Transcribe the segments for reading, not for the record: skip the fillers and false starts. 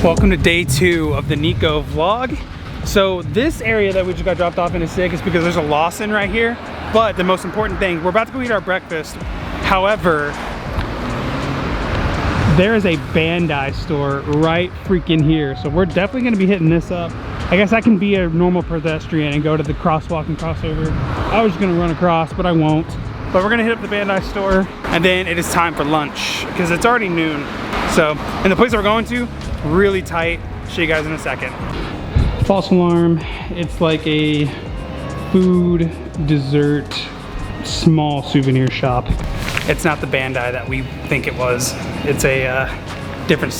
Welcome to day 2 of the Nikko vlog. So this area that we just got dropped off in is sick is because there's a Lawson right here. But the most important thing, we're about to go eat our breakfast. However, there is a Bandai store right freaking here. So we're definitely gonna be hitting this up. I guess I can be a normal pedestrian and go to the crosswalk and cross over. I was just gonna run across, but I won't. But we're gonna hit up the Bandai store and then it is time for lunch because it's already noon. So, and the place that we're going to, really tight. Show you guys in a second. False alarm. It's like a food, dessert, small souvenir shop. It's not the Bandai that we think it was. It's a different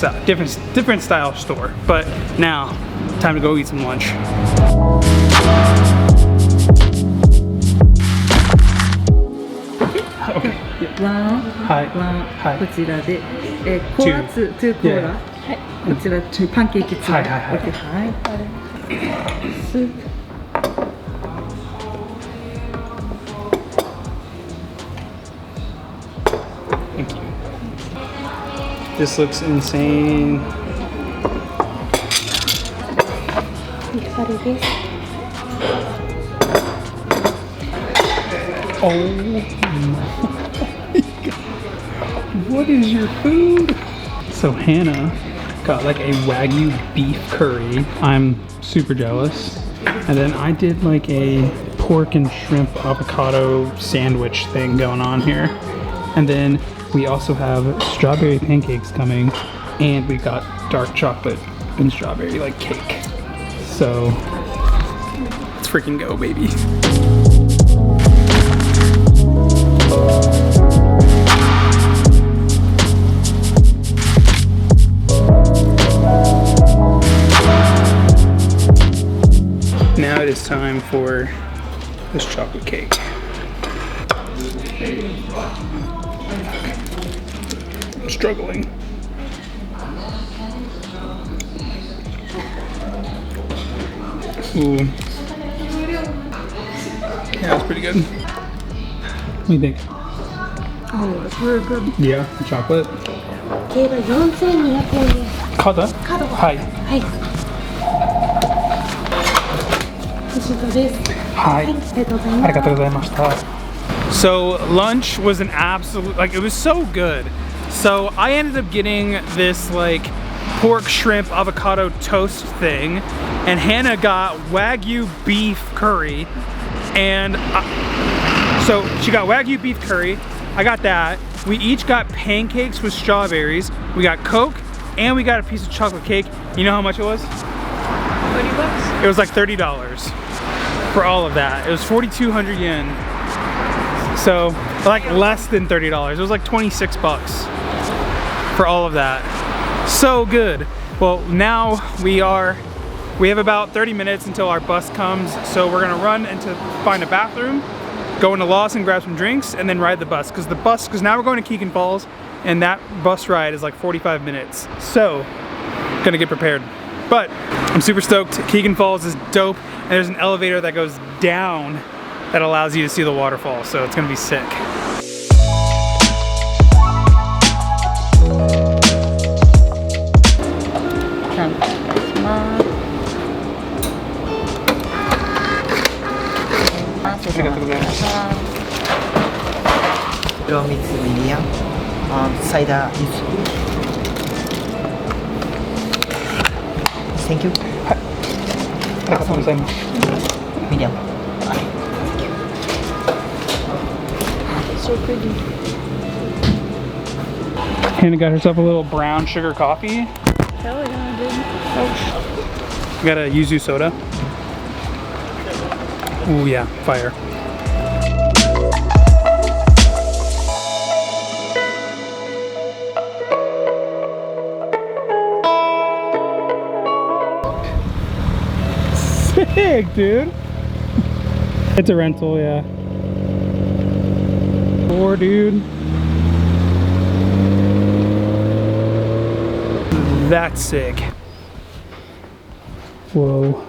style store. But now, time to go eat some lunch. Okay. One, Hi. Hi. こちらで、高圧2コーラ。はい。こちらパンケーキ2。はいはいはい。はい。スープ。Thank you. This looks insane. Oh my God. What is your food? So Hannah got like a Wagyu beef curry. I'm super jealous. And then I did like a pork and shrimp avocado sandwich thing going on here. And then we also have strawberry pancakes coming, and we got dark chocolate and strawberry like cake. So let's freaking go, baby. Now it is time for this chocolate cake. I'm struggling. Ooh. Yeah, that's pretty good. What do you think? Oh, it's really good. Yeah, the chocolate. 計が4200円です。カード？カード。はい。はい。お疲れです。はい。ありがとうございます。ありがとうございました。So lunch was an absolute, like it was so good. So I ended up getting this like pork shrimp avocado toast thing, and Hannah got Wagyu beef curry, and so she got Wagyu beef curry, I got that. We each got pancakes with strawberries, we got Coke, and we got a piece of chocolate cake. You know how much it was? 30 bucks? It was like $30 for all of that. It was 4,200 yen. So like less than $30. It was like 26 bucks for all of that. So good. Well, now we have about 30 minutes until our bus comes. So we're gonna run and to find a bathroom, go into Lawson, grab some drinks, and then ride the bus. Cause now we're going to Keegan Falls, and that bus ride is like 45 minutes. So, gonna get prepared. But I'm super stoked. Keegan Falls is dope, and there's an elevator that goes down that allows you to see the waterfall, so it's gonna be sick. Medium, cider is. Thank you. Medium. So pretty. Hannah got herself a little brown sugar coffee. Hell yeah, I did. We got a yuzu soda. Ooh yeah, fire. Sick, dude. It's a rental, yeah. Poor dude. That's sick. Whoa.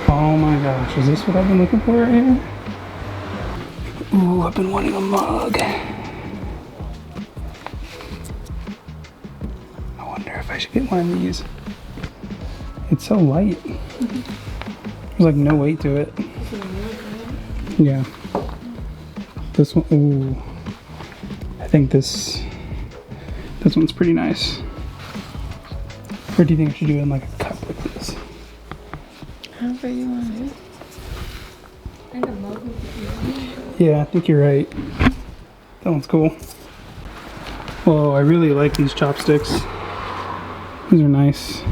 Oh my gosh, is this what I've been looking for right here? Ooh, I've been wanting a mug. I wonder if I should get one of these. It's so light. There's like no weight to it. Yeah. This one, ooh. I think this one's pretty nice. Or do you think I should do it in like a cup like this? However you want it. Yeah, I think you're right. That one's cool. Whoa, I really like these chopsticks. These are nice.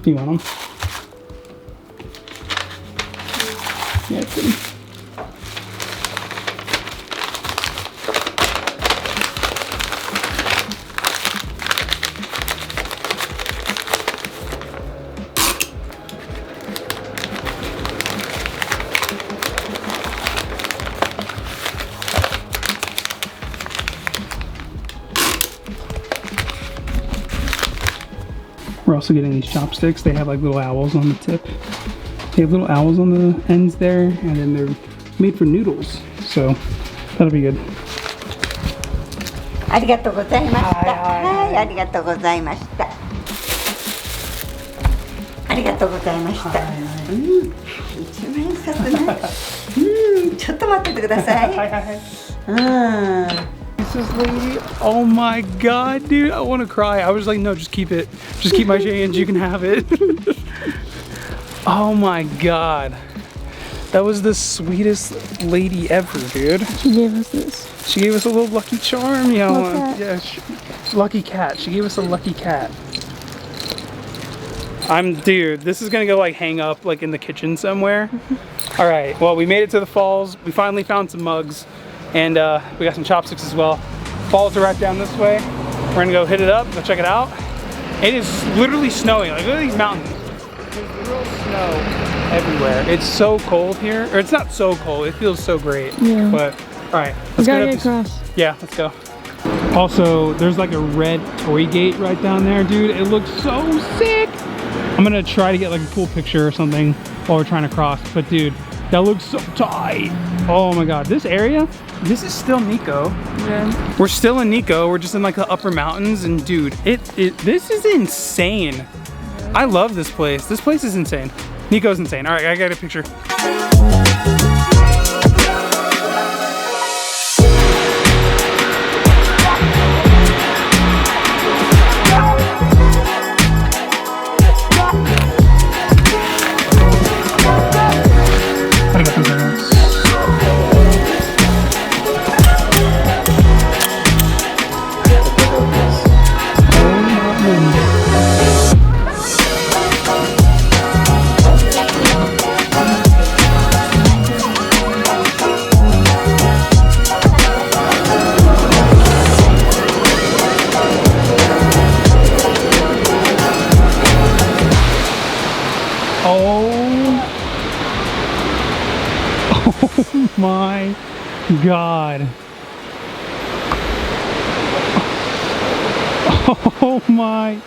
Do you want them? Yeah, it's good. We're also getting these chopsticks. They have like little owls on the tip. They have little owls on the ends there, and then they're made for noodles. So that'll be good. ありがとうございました。はい、ありがとうございました。ありがとうございました。うん、一万円札ね。うん、ちょっと待っててください。うん。 This lady, oh my god, dude, I want to cry. I was like, no, just keep it. Just keep my change, you can have it. Oh my god. That was the sweetest lady ever, dude. She gave us this. She gave us a little lucky charm, you know. What's that? Yeah, lucky cat. She gave us a lucky cat. Dude, this is gonna go like hang up like in the kitchen somewhere. All right, well, we made it to the falls. We finally found some mugs. And we got some chopsticks as well. Falls are right down this way. We're gonna go hit it up, go check it out. It is literally snowing. Like, look at these mountains. There's literal snow everywhere. It's so cold here. Or it's not so cold, it feels so great. Yeah. But, all right, We gotta get across. Yeah, let's go. Also, there's like a red toy gate right down there, dude. It looks so sick. I'm gonna try to get like a cool picture or something while we're trying to cross. But dude, that looks so tight. Oh my god, this area, this is still Nikko. Yeah. We're still in Nikko. We're just in like the upper mountains, and dude, this is insane. I love this place. This place is insane. Nikko's insane. All right, I got a picture. Oh my god. Oh my.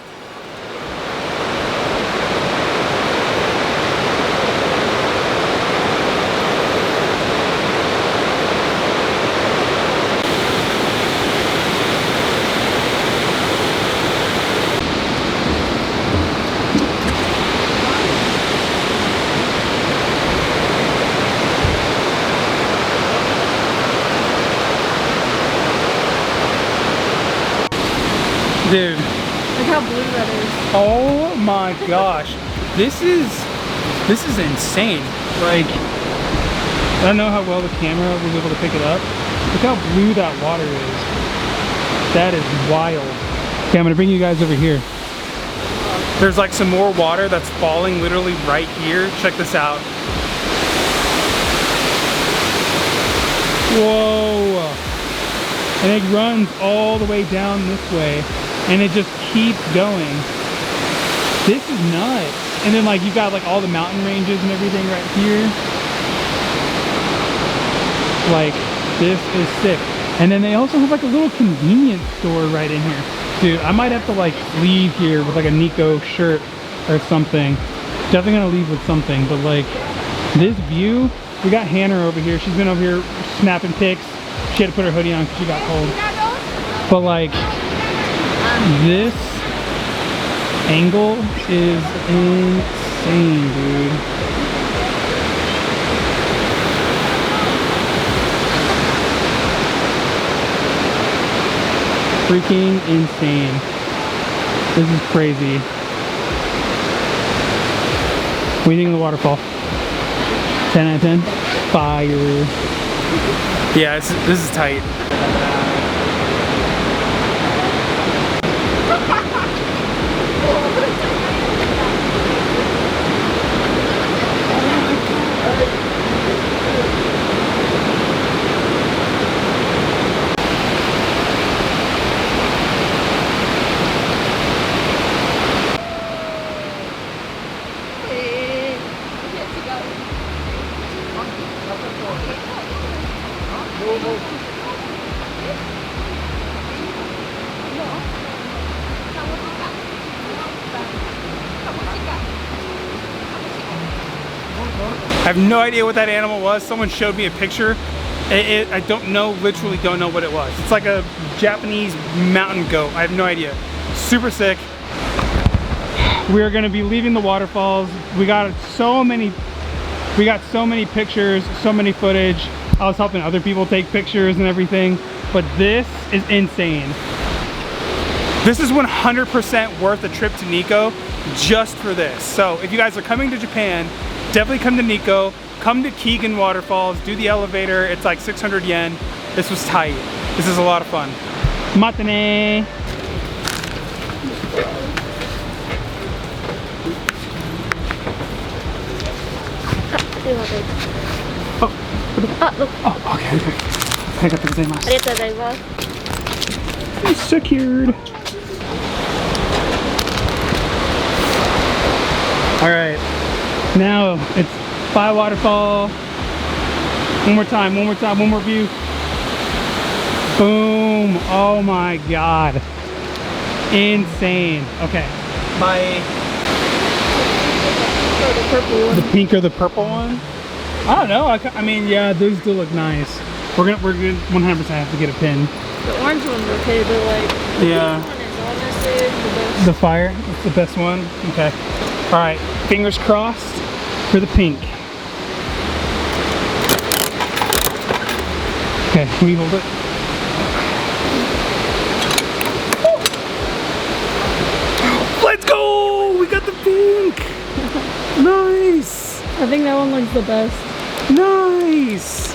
Dude. Look how blue that is. Oh my gosh. This is insane. Like, I don't know how well the camera was able to pick it up. Look how blue that water is. That is wild. Okay, I'm gonna bring you guys over here. There's like some more water that's falling literally right here. Check this out. Whoa. And it runs all the way down this way. And it just keeps going. This is nuts. And then like you got like all the mountain ranges and everything right here. Like, this is sick. And then they also have like a little convenience store right in here. Dude, I might have to like leave here with like a Nikko shirt or something. Definitely gonna leave with something, but like this view, we got Hannah over here. She's been over here snapping pics. She had to put her hoodie on because she got cold. But like, this angle is insane, dude. Freaking insane. This is crazy. What do you think of the waterfall? 10 out of 10? Fire. Yeah, this is tight. I have no idea what that animal was. Someone showed me a picture. I don't know, literally don't know what it was. It's like a Japanese mountain goat. I have no idea. Super sick. We are gonna be leaving the waterfalls. We got so many pictures, so many footage. I was helping other people take pictures and everything, but this is insane. This is 100% worth a trip to Nikko just for this. So if you guys are coming to Japan, definitely come to Nikko, come to Keegan Waterfalls, do the elevator. It's like 600 yen. This was tight. This is a lot of fun. Matane. Oh, okay. It's secured. All right. Now it's by waterfall. One more time, one more view. Boom. Oh my God. Insane. Okay. Bye. The purple one. The pink or the purple one? I don't know. I mean, yeah, those do look nice. We're gonna 100% have to get a pin. The orange one's okay, but like the Yeah. pink one is honestly the best. The fire, it's the best one. Okay. All right. Fingers crossed for the pink. Okay, can you hold it? Let's go! We got the pink! Nice! I think that one looks the best. Nice!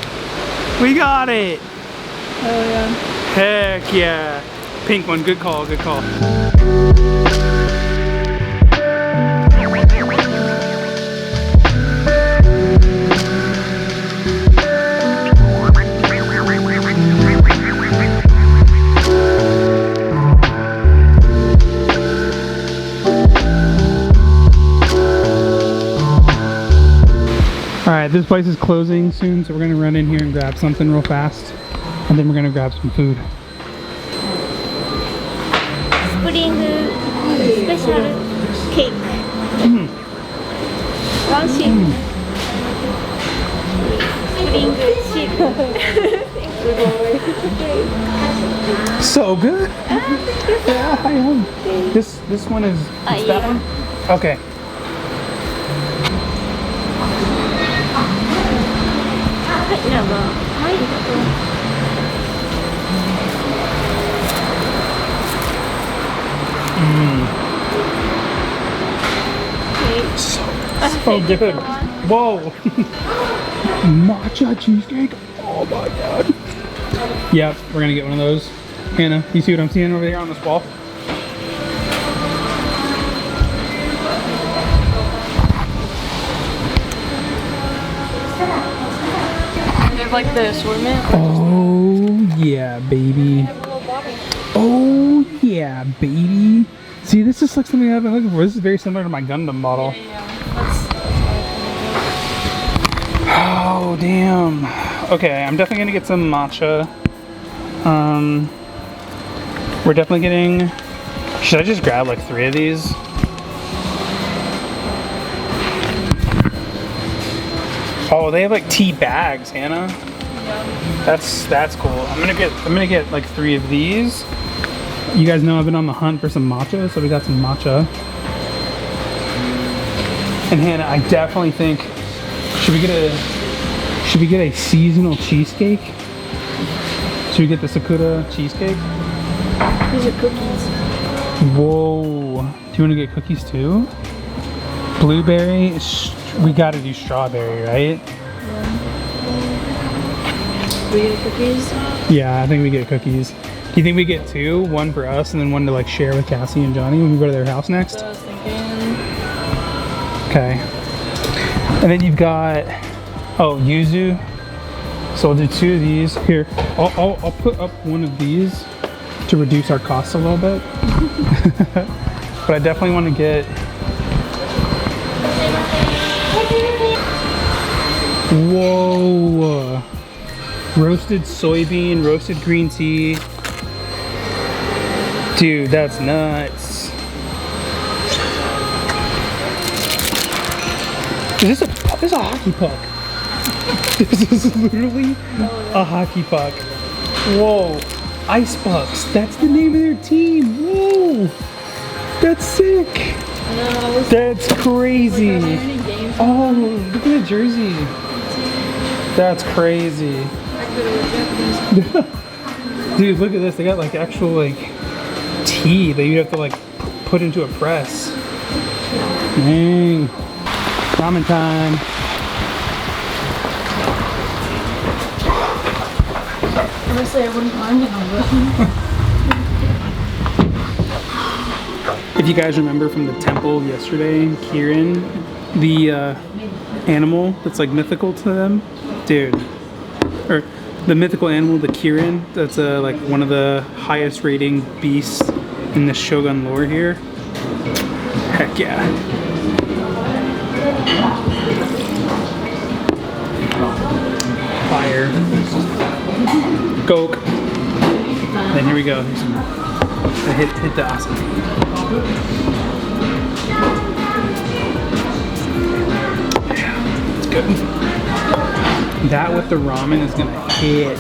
We got it! Oh yeah. Heck yeah! Pink one, good call, good call. Alright, this place is closing soon, so we're gonna run in here and grab something real fast. And then we're gonna grab some food. Spring special cake. One sheet. Spring sheet. So good! Yeah, I am. This one is it's that one? Okay. So good. Whoa. Matcha cheesecake. Oh my God. Yep, we're gonna get one of those. Hannah, you see what I'm seeing over there on this wall? They have like the assortment. Oh yeah, baby. Oh yeah, baby. See, this is like something I've been looking for. This is very similar to my Gundam model. Oh damn. Okay, I'm definitely gonna get some matcha. We're definitely getting. Should I just grab like 3 of these? Oh, they have like tea bags, Hannah. That's cool. I'm gonna get like 3 of these. You guys know I've been on the hunt for some matcha, so we got some matcha. And Hannah, I definitely think, should we get a seasonal cheesecake? Should we get the Sakura cheesecake? These are cookies. Whoa. Do you want to get cookies too? Blueberry, we gotta do strawberry, right? We get cookies. Yeah, I think we get cookies. Do you think we get two? One for us and then one to like share with Cassie and Johnny when we go to their house next? I was thinking. Okay. And then you've got, oh, yuzu. So I'll do two of these. Here, I'll put up one of these to reduce our costs a little bit. But I definitely want to get, whoa, roasted soybean, roasted green tea. Dude, that's nuts. Is this a hockey puck? This is literally a hockey puck. Whoa, Ice Bucks. That's the name of their team. Whoa, that's sick. No, That's crazy. Oh, look at the jersey. That's crazy. Dude, look at this. They got like actual like tea that you have to like put into a press. Dang. Ramen time. honestly, I wouldn't mind it on If you guys remember from the temple yesterday, Kirin, the animal that's like mythical to them, dude, or the mythical animal, the Kirin, that's like one of the highest rating beasts in the Shogun lore here. Heck yeah. Fire. Coke. Then here we go. Here's some, hit the awesome. Yeah, it's good. That with the ramen is gonna hit.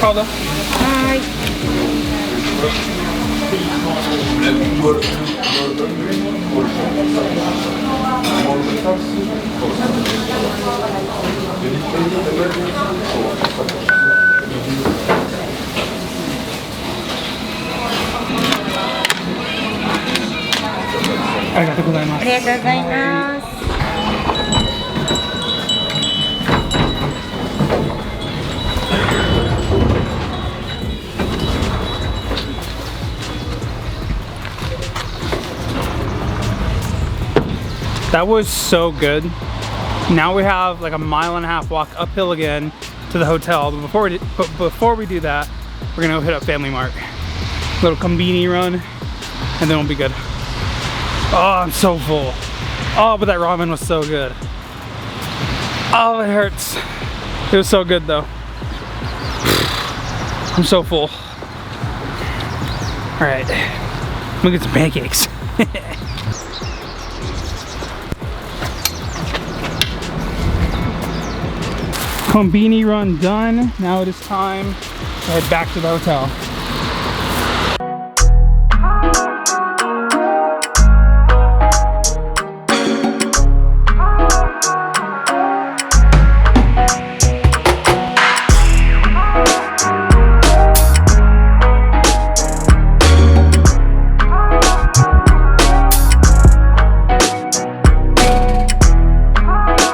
Calder. Arigatou gozaimasu. ありがとうございます。 That was so good. Now we have like a 1.5 mile walk uphill again to the hotel. But before we do that, we're gonna go hit up Family Mart. Little combini run, and then we'll be good. Oh, I'm so full. Oh, but that ramen was so good. Oh, it hurts. It was so good though. I'm so full. All right, I'm gonna get some pancakes. Combini run done. Now it is time to head back to the hotel.